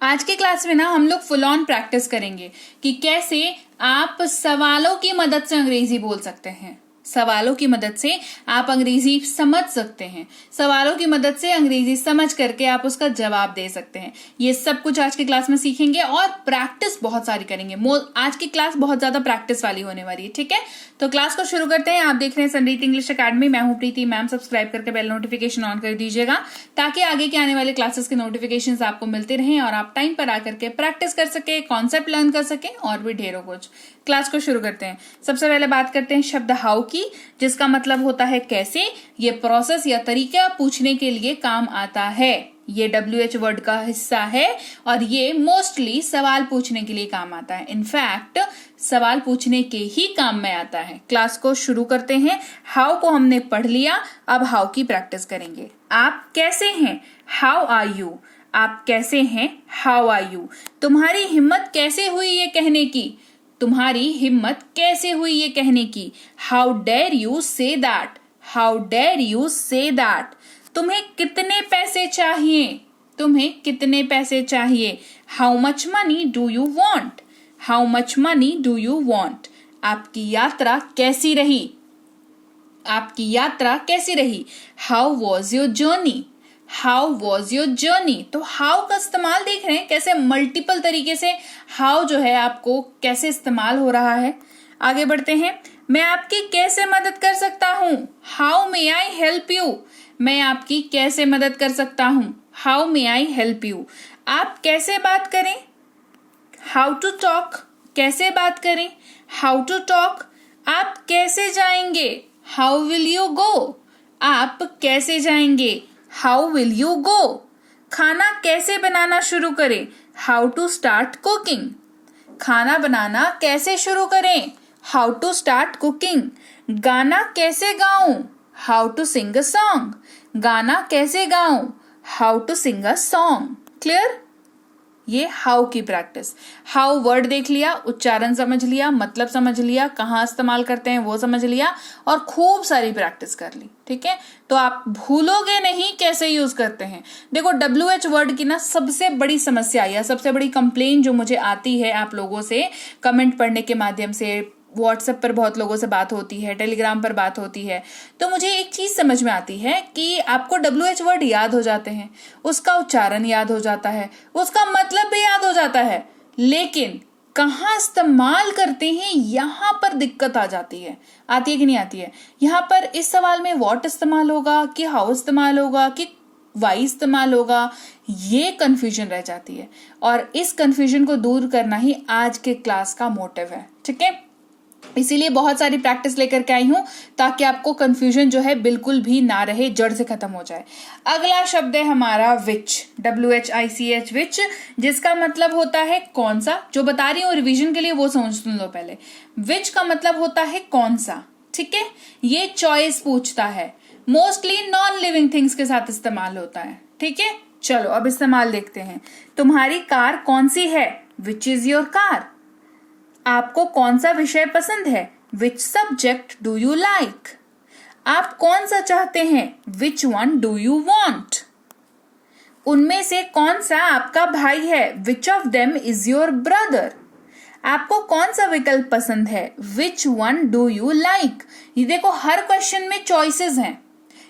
आज के क्लास में ना हम लोग फुल ऑन प्रैक्टिस करेंगे कि कैसे आप सवालों की मदद से अंग्रेजी बोल सकते हैं। सवालों की मदद से आप अंग्रेजी समझ सकते हैं। सवालों की मदद से अंग्रेजी समझ करके आप उसका जवाब दे सकते हैं। ये सब कुछ आज की क्लास में सीखेंगे और प्रैक्टिस बहुत सारी करेंगे। आज की क्लास बहुत ज्यादा प्रैक्टिस वाली होने वाली है। ठीक है, तो क्लास को शुरू करते हैं। आप देख रहे हैं सनरीत इंग्लिश अकेडमी। मैं हूं प्रीति मैम। सब्सक्राइब करके बेल नोटिफिकेशन ऑन कर दीजिएगा ताकि आगे के आने वाले क्लासेस के नोटिफिकेशंस आपको मिलते रहें और आप टाइम पर आकर के प्रैक्टिस कर सके, कॉन्सेप्ट लर्न कर सके और भी ढेरों कुछ। क्लास को शुरू करते हैं। सबसे पहले बात करते हैं शब्द हाउ की, जिसका मतलब होता है कैसे। ये प्रोसेस या तरीका पूछने के लिए काम आता है। ये WH वर्ड का हिस्सा है और ये मोस्टली सवाल पूछने के लिए काम आता है। इनफैक्ट सवाल पूछने के ही काम में आता है। क्लास को शुरू करते हैं। हाउ को हमने पढ़ लिया, अब हाउ की प्रैक्टिस करेंगे। आप कैसे हैं? How are you. आप कैसे हैं? How are you. तुम्हारी हिम्मत कैसे हुई ये कहने की? तुम्हारी हिम्मत कैसे हुई ये कहने की? How dare you say that. How dare you say that. तुम्हें कितने पैसे चाहिए? तुम्हें कितने पैसे चाहिए? How much money do you want. How much money do you want. आपकी यात्रा कैसी रही? आपकी यात्रा कैसी रही? How was your journey. How was your journey. तो हाउ का इस्तेमाल देख रहे हैं कैसे मल्टीपल तरीके से हाउ जो है आपको कैसे इस्तेमाल हो रहा है। आगे बढ़ते हैं। मैं आपकी कैसे मदद कर सकता हूँ? How may I help you. मैं आपकी कैसे मदद कर सकता हूँ? How may I help you. आप कैसे बात करें? How to talk. कैसे बात करें? How to talk. आप कैसे जाएंगे? How will you go. आप कैसे जाएंगे? How will you go. खाना कैसे बनाना शुरू करें? How to start cooking. खाना बनाना कैसे शुरू करें? How to start cooking. गाना कैसे गाऊं? How to sing a song. गाना कैसे गाऊं? How to sing a song. Clear? ये हाउ की प्रैक्टिस। हाउ वर्ड देख लिया, उच्चारण समझ लिया, मतलब समझ लिया, कहाँ इस्तेमाल करते हैं वो समझ लिया और खूब सारी प्रैक्टिस कर ली। ठीक है, तो आप भूलोगे नहीं कैसे यूज करते हैं। देखो WH वर्ड की ना सबसे बड़ी समस्या या सबसे बड़ी कंप्लेन जो मुझे आती है आप लोगों से कमेंट पढ़ने के माध्यम से, व्हाट्सएप पर बहुत लोगों से बात होती है, टेलीग्राम पर बात होती है, तो मुझे एक चीज समझ में आती है कि आपको WH वर्ड याद हो जाते हैं, उसका उच्चारण याद हो जाता है, उसका मतलब भी याद हो जाता है, लेकिन कहाँ इस्तेमाल करते हैं यहाँ पर दिक्कत आ जाती है। आती है कि नहीं आती है? यहाँ पर इस सवाल में व्हाट इस्तेमाल होगा कि हाउ इस्तेमाल होगा कि वाई इस्तेमाल होगा, ये कंफ्यूजन रह जाती है और इस कंफ्यूजन को दूर करना ही आज के क्लास का मोटिव है। ठीक है, इसीलिए बहुत सारी प्रैक्टिस लेकर के आई हूं ताकि आपको कंफ्यूजन जो है बिल्कुल भी ना रहे, जड़ से खत्म हो जाए। अगला शब्द है हमारा विच, WHICH विच, जिसका मतलब होता है कौन सा। जो बता रही हूँ रिवीजन के लिए वो समझ सुन लो पहले। विच का मतलब होता है कौन सा। ठीक है, ये चॉइस पूछता है, मोस्टली नॉन लिविंग थिंग्स के साथ इस्तेमाल होता है। ठीक है, चलो अब इस्तेमाल देखते हैं। तुम्हारी कार कौन सी है? Which is your car. आपको कौन सा विषय पसंद है? Which subject do you like? आप कौन सा चाहते हैं? Which one do you want? उनमें से कौन सा आपका भाई है? Which of them is your brother? आपको कौन सा विकल्प पसंद है? Which one do you like? ये देखो हर क्वेश्चन में चॉइसेस हैं,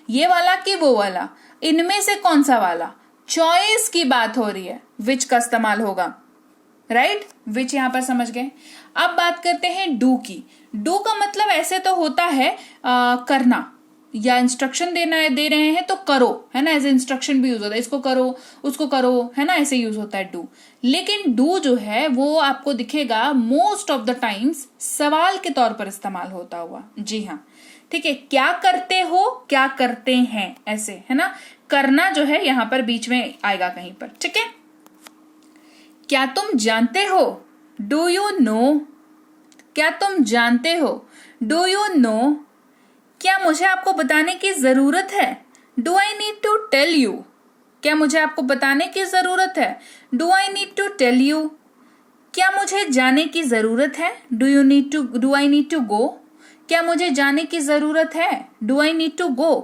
ये वाला कि वो वाला, इनमें से कौन सा वाला। चॉइस की बात हो रही है, विच का इस्तेमाल होगा। राइट, विच यहां पर समझ गए। अब बात करते हैं डू की। डू का मतलब ऐसे तो होता है करना या इंस्ट्रक्शन दे रहे हैं तो करो, है ना, ऐसे इंस्ट्रक्शन भी यूज होता है, इसको करो उसको करो, है ना, ऐसे यूज होता है डू। लेकिन डू जो है वो आपको दिखेगा मोस्ट ऑफ द टाइम्स सवाल के तौर पर इस्तेमाल होता हुआ। जी हाँ, ठीक है, क्या करते हो, क्या करते हैं, ऐसे, है ना। करना जो है यहां पर बीच में आएगा कहीं पर। ठीक है, क्या तुम जानते हो? Do you know. क्या तुम जानते हो? Do you know. क्या मुझे आपको बताने की जरूरत है? Do I need to tell you. क्या मुझे आपको बताने की जरूरत है? Do I need to tell you. क्या मुझे जाने की जरूरत है? Do I need to go. क्या मुझे जाने की जरूरत है? Do I need to go.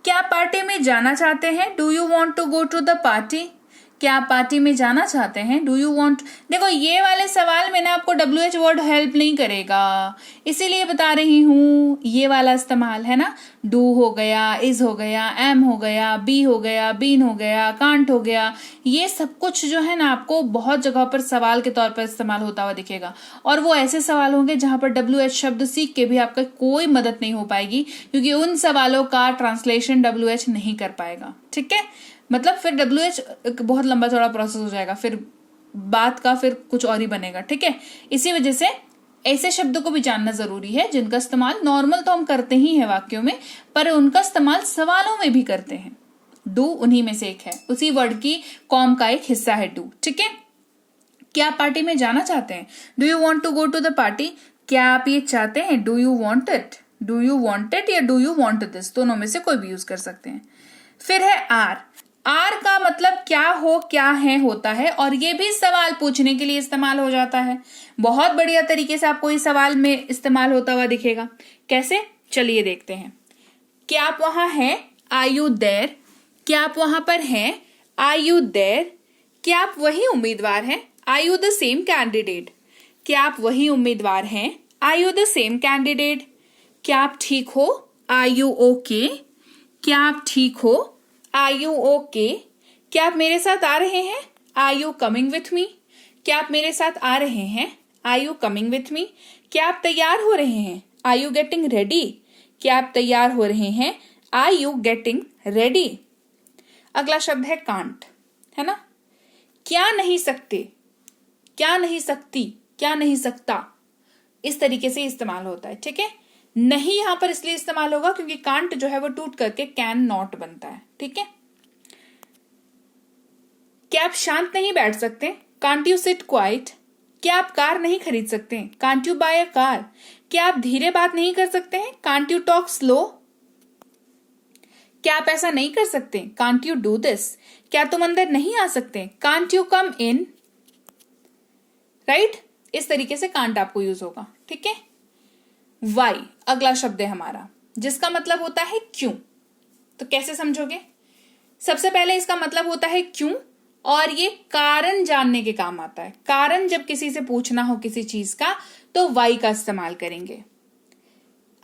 क्या पार्टी में जाना चाहते हैं? Do you want to go to the party. क्या आप पार्टी में जाना चाहते हैं? Do you want. देखो ये वाले सवाल में ना आपको WH वर्ड हेल्प नहीं करेगा, इसीलिए बता रही हूँ ये वाला इस्तेमाल है ना। डू हो गया, इज हो गया, एम हो गया, बी हो गया, बीन हो गया, कांट हो गया, ये सब कुछ जो है ना आपको बहुत जगह पर सवाल के तौर पर इस्तेमाल होता हुआ दिखेगा। और वो ऐसे सवाल होंगे जहां पर WH शब्द सीख के भी आपका कोई मदद नहीं हो पाएगी, क्योंकि उन सवालों का ट्रांसलेशन WH नहीं कर पाएगा। ठीक है, मतलब फिर WH बहुत लंबा चौड़ा प्रोसेस हो जाएगा, फिर बात का फिर कुछ और ही बनेगा। ठीक है, इसी वजह से ऐसे शब्दों को भी जानना जरूरी है जिनका इस्तेमाल नॉर्मल तो हम करते ही हैं वाक्यों में, पर उनका इस्तेमाल सवालों में भी करते हैं। डू उन्हीं में से एक है, उसी वर्ड की कॉम का एक हिस्सा है डू। ठीक है, क्या आप पार्टी में जाना चाहते हैं? Do you want to go to the party. क्या आप ये चाहते हैं? Do you want it. Do you want it या डू यू वॉन्ट दिस, दोनों में से कोई भी यूज कर सकते हैं। फिर है आर। आर का मतलब क्या हो, क्या है, होता है, और ये भी सवाल पूछने के लिए इस्तेमाल हो जाता है। बहुत बढ़िया तरीके से आपको इस सवाल में इस्तेमाल होता हुआ दिखेगा। कैसे, चलिए देखते हैं। क्या आप वहां हैं? Are you there. क्या आप वहां पर हैं? Are you there. क्या आप वही उम्मीदवार हैं? Are you the same candidate. क्या आप वही उम्मीदवार हैं? Are you the same candidate. क्या आप ठीक हो? Are you okay. क्या आप ठीक हो? Are you okay. क्या आप मेरे साथ आ रहे हैं? Are you coming with me. क्या आप मेरे साथ आ रहे हैं? Are you coming with me. क्या आप तैयार हो रहे हैं? Are you getting ready. क्या आप तैयार हो रहे हैं? Are you getting ready. अगला शब्द है कांट, है ना। क्या नहीं सकते, क्या नहीं सकती, क्या नहीं सकता, इस तरीके से इस्तेमाल होता है। ठीक है, नहीं यहां पर इसलिए इस्तेमाल होगा क्योंकि कांट जो है वो टूट करके कैन नॉट बनता है। ठीक है, क्या आप शांत नहीं बैठ सकते? Can't you sit quiet. क्या आप कार नहीं खरीद सकते? Can't you buy a car. क्या आप धीरे बात नहीं कर सकते हैं? Can't you talk slow. क्या आप ऐसा नहीं कर सकते? Can't you do this. क्या तुम अंदर नहीं आ सकते? Can't you come in. Right, इस तरीके से कांट आपको यूज होगा। ठीक है, वाई अगला शब्द है हमारा, जिसका मतलब होता है क्यों। तो कैसे समझोगे? सबसे पहले इसका मतलब होता है क्यों, और ये कारण जानने के काम आता है। कारण जब किसी से पूछना हो किसी चीज का तो वाई का इस्तेमाल करेंगे।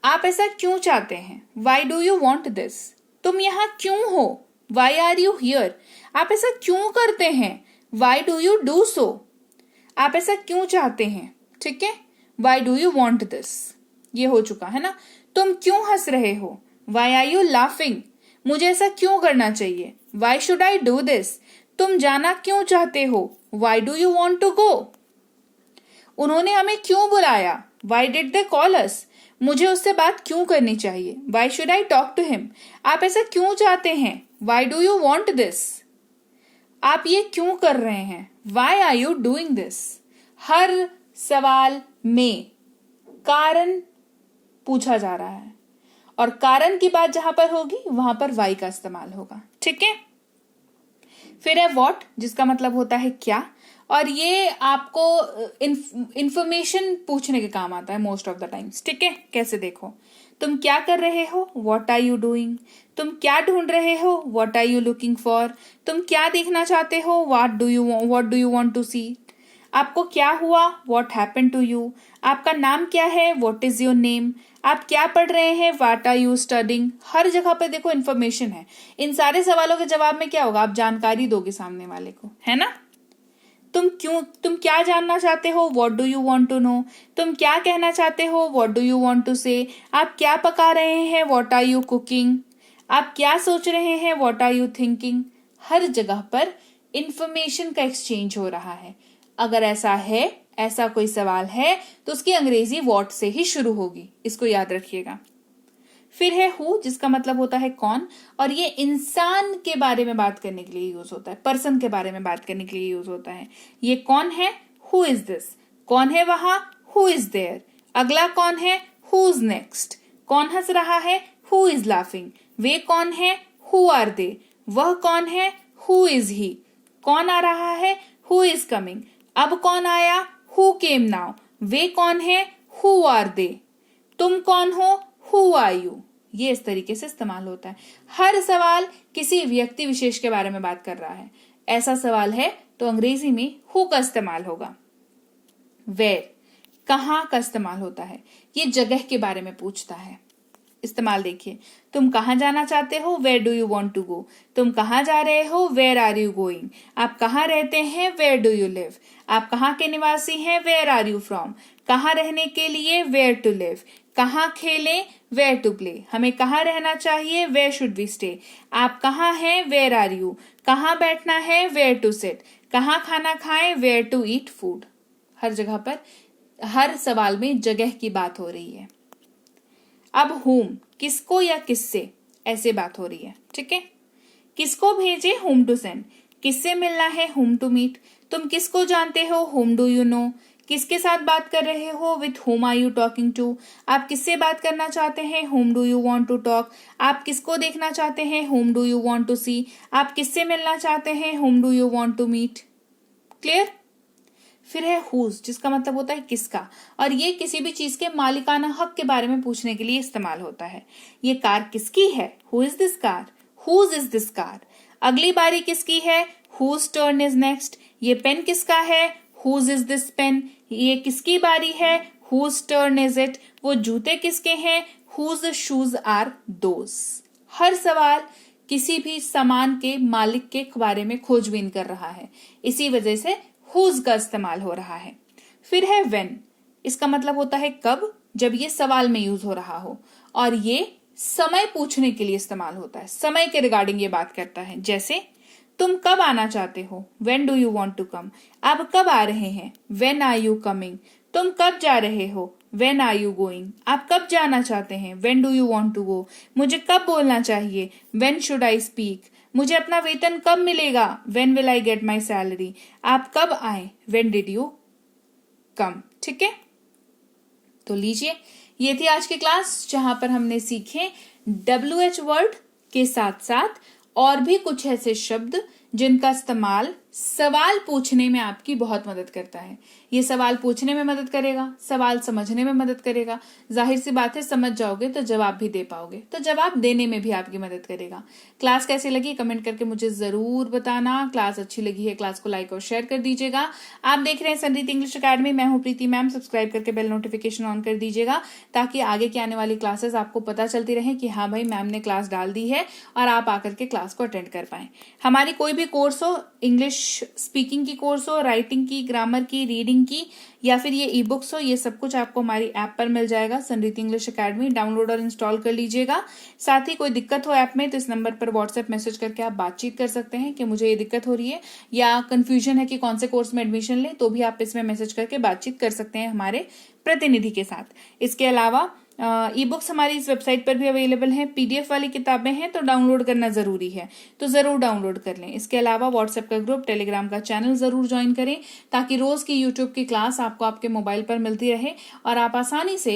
आप ऐसा क्यों चाहते हैं? Why do you want this. तुम यहां क्यों हो? Why are you here. आप ऐसा क्यों करते हैं? Why do you do so. आप ऐसा क्यों चाहते हैं? ठीक है, why do you want this, ये हो चुका है ना। तुम क्यों हंस रहे हो? Why are you laughing. मुझे ऐसा क्यों करना चाहिए? Why should I do this. तुम जाना क्यों चाहते हो? Why do you want to go. उन्होंने हमें क्यों बुलाया? Why did they call us. मुझे उससे बात क्यों करनी चाहिए? Why should I talk to him. आप ऐसा क्यों चाहते हैं? Why do you want this. आप ये क्यों कर रहे हैं? Why are you doing this. हर सवाल में कारण पूछा जा रहा है, और कारण की बात जहां पर होगी वहां पर वाई का इस्तेमाल होगा। ठीक है, फिर है व्हाट, जिसका मतलब होता है क्या, और ये आपको इंफॉर्मेशन पूछने के काम आता है मोस्ट ऑफ द टाइम्स। ठीक है, कैसे देखो, तुम क्या कर रहे हो? What are you doing. तुम क्या ढूंढ रहे हो? What are you looking for. तुम क्या देखना चाहते हो? What do you want to see. आपको क्या हुआ? What happened to you. आपका नाम क्या है? What is your name. आप क्या पढ़ रहे हैं? What are you studying. हर जगह पे देखो इन्फॉर्मेशन है। इन सारे सवालों के जवाब में क्या होगा? आप जानकारी दोगे सामने वाले को, है ना। तुम क्या जानना चाहते हो? What do you want to know. तुम क्या कहना चाहते हो? What do you want to say. आप क्या पका रहे हैं? What are you cooking. आप क्या सोच रहे हैं? What are you thinking. हर जगह पर इंफॉर्मेशन का एक्सचेंज हो रहा है। अगर ऐसा कोई सवाल है तो उसकी अंग्रेजी व्हाट से ही शुरू होगी, इसको याद रखिएगा। फिर है हु, जिसका मतलब होता है कौन, और ये इंसान के बारे में बात करने के लिए यूज होता है, पर्सन के बारे में बात करने के लिए यूज होता है। ये कौन है? Who is this. कौन है वहां? Who is there. अगला कौन है? Who is next. कौन हंस रहा है? Who is laughing. वे कौन है? Who are they. वह कौन है? Who is he. कौन आ रहा है? Who is coming. अब कौन आया? Who came now. वे कौन है? Who are they. तुम कौन हो? Who are you. ये इस तरीके से इस्तेमाल होता है। हर सवाल किसी व्यक्ति विशेष के बारे में बात कर रहा है। ऐसा सवाल है तो अंग्रेजी में हु का इस्तेमाल होगा। वेयर, कहाँ का इस्तेमाल होता है, ये जगह के बारे में पूछता है। इस्तेमाल देखिए, तुम कहाँ जाना चाहते हो, where do you want to go. तुम कहाँ जा रहे हो, वेयर आर यू गोइंग। आप कहाँ रहते हैं, वेयर डू यू लिव। आप कहाँ के निवासी हैं, वेयर आर यू फ्रॉम। कहाँ रहने के लिए, वेयर टू लिव। कहाँ खेलें, वेयर टू प्ले। हमें कहाँ रहना चाहिए, वेयर शुड वी स्टे। आप कहाँ हैं, वेयर आर यू। कहाँ बैठना है, वेयर टू सिट। कहाँ खाना खाएं, वेयर टू ईट फूड। हर जगह पर, हर सवाल में जगह की बात हो रही है। अब whom, किसको या किससे, ऐसे बात हो रही है, ठीक है। किसको भेजे, whom to send। किससे मिलना है, whom to meet। तुम किसको जानते हो, whom do you know। किसके साथ बात कर रहे हो, with whom are you talking to। आप किससे बात करना चाहते हैं, whom do you want to talk। आप किसको देखना चाहते हैं, whom do you want to see। आप किससे मिलना चाहते हैं, whom do you want to meet। Clear. फिर है हुज, जिसका मतलब होता है किसका, और ये किसी भी चीज के मालिकाना हक के बारे में पूछने के लिए इस्तेमाल होता है। ये कार किसकी है, who is this car. Whose is this car. अगली बारी किसकी है, हुज टर्न इज नेक्स्ट। ये पेन किसका है, हुज इज दिस पेन। ये किसकी बारी है, हुज टर्न इज इट। वो जूते किसके हैं, हुज शूज आर दोस। हर सवाल किसी भी सामान के मालिक के बारे में खोजबीन कर रहा है, इसी वजह से हुज का इस्तेमाल हो रहा है। फिर है व्हेन, इसका मतलब होता है कब, जब ये सवाल में यूज हो रहा हो, और ये समय पूछने के लिए इस्तेमाल होता है, समय के रिगार्डिंग ये बात करता है। जैसे तुम कब आना चाहते हो, when do you want to come. आप कब आ रहे हैं, व्हेन आर यू कमिंग। तुम कब जा रहे हो, व्हेन आर यू गोइंग। आप कब जाना चाहते हैं, when do you want to go. मुझे कब बोलना चाहिए, व्हेन शुड आई स्पीक। मुझे अपना वेतन कब मिलेगा, when will I get my salary. आप कब आए, व्हेन डिड यू कम। ठीक है, तो लीजिए, ये थी आज की क्लास जहां पर हमने सीखे WH वर्ड के साथ साथ और भी कुछ ऐसे शब्द जिनका इस्तेमाल सवाल पूछने में आपकी बहुत मदद करता है। ये सवाल पूछने में मदद करेगा, सवाल समझने में मदद करेगा। जाहिर सी बात है, समझ जाओगे तो जवाब भी दे पाओगे, तो जवाब देने में भी आपकी मदद करेगा। क्लास कैसी लगी कमेंट करके मुझे जरूर बताना। क्लास अच्छी लगी है, क्लास को लाइक और शेयर कर दीजिएगा। आप देख रहे हैं संरीत इंग्लिश अकेडमी, मैं हूं प्रीति मैम। सब्सक्राइब करके बेल नोटिफिकेशन ऑन कर दीजिएगा ताकि आगे की आने वाली क्लासेस आपको पता चलती रहे कि हाँ भाई मैम ने क्लास डाल दी है, और आप आकर के क्लास को अटेंड कर पाए। हमारी कोई भी कोर्स हो, इंग्लिश स्पीकिंग की कोर्स हो, राइटिंग की, ग्रामर की, रीडिंग की, या फिर ये ई बुक्स हो, ये सब कुछ आपको हमारी ऐप पर मिल जाएगा, संरीत इंग्लिश अकेडमी। डाउनलोड और इंस्टॉल कर लीजिएगा। साथ ही कोई दिक्कत हो ऐप में तो इस नंबर पर व्हाट्सएप मैसेज करके आप बातचीत कर सकते हैं कि मुझे ये दिक्कत हो रही है, या कंफ्यूजन है कि कौन से कोर्स में एडमिशन लें, तो भी आप इसमें मैसेज करके बातचीत कर सकते हैं हमारे प्रतिनिधि के साथ। इसके अलावा ई बुक्स हमारी इस वेबसाइट पर भी अवेलेबल हैं। PDF वाली किताबें हैं तो डाउनलोड करना जरूरी है, तो जरूर डाउनलोड कर लें। इसके अलावा व्हाट्सएप का ग्रुप, टेलीग्राम का चैनल जरूर ज्वाइन करें ताकि रोज की यूट्यूब की क्लास आपको आपके मोबाइल पर मिलती रहे और आप आसानी से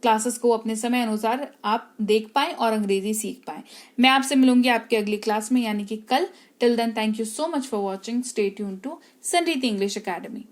क्लासेस को अपने समय अनुसार आप देख पाएं और अंग्रेजी सीख पाएं। मैं आपसे मिलूंगी आपकी अगली क्लास में, यानी कि कल। Till then, thank you so much for watching. Stay tuned to Sanreet English academy.